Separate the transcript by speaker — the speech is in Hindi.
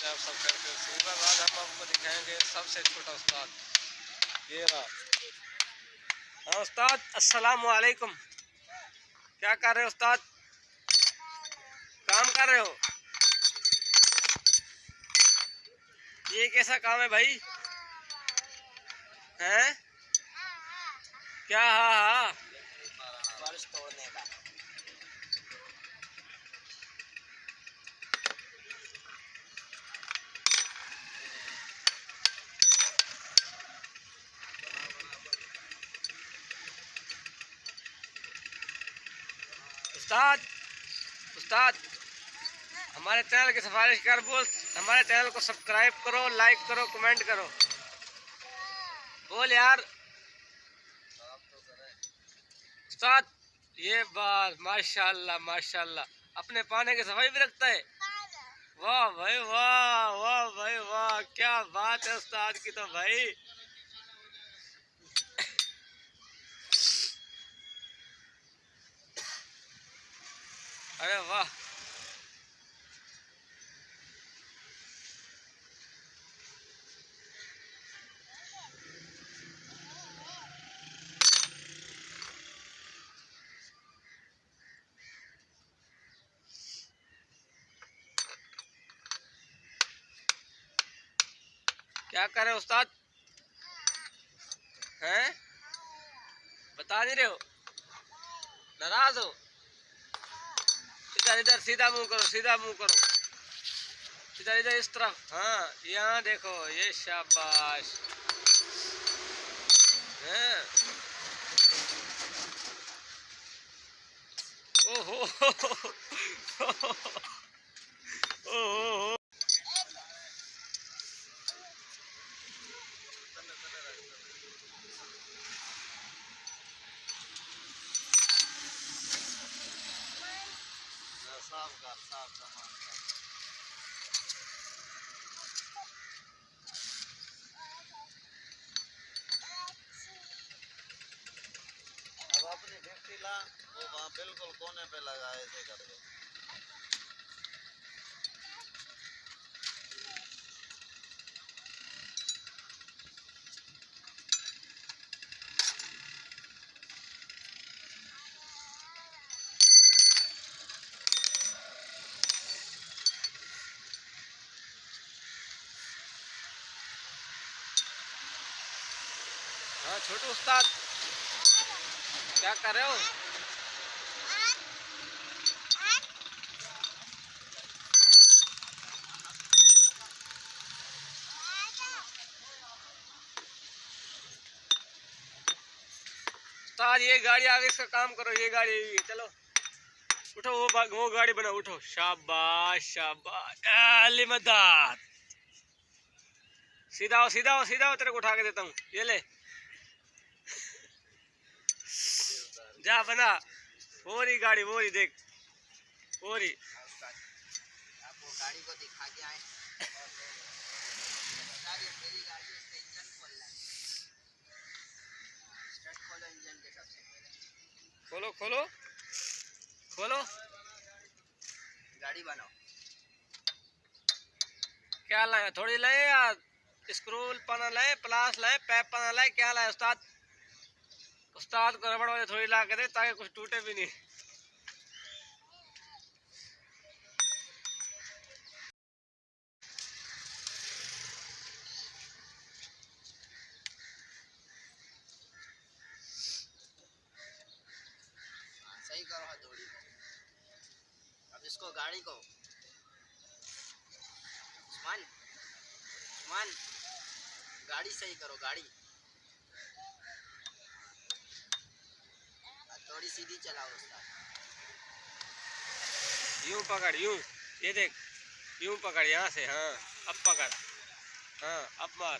Speaker 1: आप सब करके सीधा आज हम आपको दिखाएंगे सबसे छोटा उस्ताद। ये रहा। हाँ उस्ताद, अस्सलाम वालेकुम। क्या कर रहे हो उस्ताद? काम कर रहे हो? ये कैसा काम है भाई? हैं? क्या? हाँ हाँ,
Speaker 2: फर्श तोड़ने का।
Speaker 1: उस्ताद उस्ताद हमारे चैनल की सिफारिश कर बोल, हमारे चैनल को सब्सक्राइब करो, लाइक करो, कमेंट करो। बोल यार उस्ताद। ये बात माशाल्लाह माशाल्लाह, अपने पाने की सफाई भी रखता है। वाह भाई वाह, वाह भाई वाह, क्या बात है उस्ताद की तो भाई। अरे वाह, क्या कर रहे हो उस्ताद? हैं? बता नहीं रहे हो? नाराज हो? इधर इधर सीधा मुंह करो, सीधा मुंह करो, इधर इधर इस तरफ। हाँ यहाँ देखो, ये शाबाश है। ओहो ओहो।
Speaker 2: साफ कर, साफ सामान कर। अब अपनी फिफ्टी ला, वो वहाँ बिल्कुल कोने पे लगा ऐसे करके।
Speaker 1: हाँ छोटू उस्ताद, क्या कर रहे हो? उस्ताद ये गाड़ी आगे, इसका काम करो। ये गाड़ी चलो, उठो, वो गाड़ी बनाओ, उठो। शाबाश शाबाश, अली मदद। सीधा हो, सीधा हो, सीधा हो, तेरे को उठा के देता हूँ। ये ले जा बना। वो रही गाड़ी, वो रही देख, वो रही।
Speaker 2: आप वो गाड़ी को दिखा के आए। मेरी गाड़ी, इसका इंजन खोलना है। स्टार्ट खोलो इंजन के सबसे पहले।
Speaker 1: खोलो खोलो खोलो,
Speaker 2: गाड़ी बनाओ।
Speaker 1: क्या लाए? थोड़ी लाए यार, स्क्रूल पना लाए, प्लास लाए, पैप पना लाए, क्या लाए उस्ताद? उस्ताद को रबड़ वाले थोड़ी ला के दे ताकि कुछ टूटे भी नहीं।
Speaker 2: सही करो हथौड़ी को। अब इसको, गाड़ी को, उस्मान उस्मान, गाड़ी सही करो, गाड़ी। थोड़ी सीधी चलाओ उस्ताद।
Speaker 1: यूं पकड़, यूं, ये देख, यूं पकड़ यहाँ से। हाँ अब पकड़, हाँ अब मार।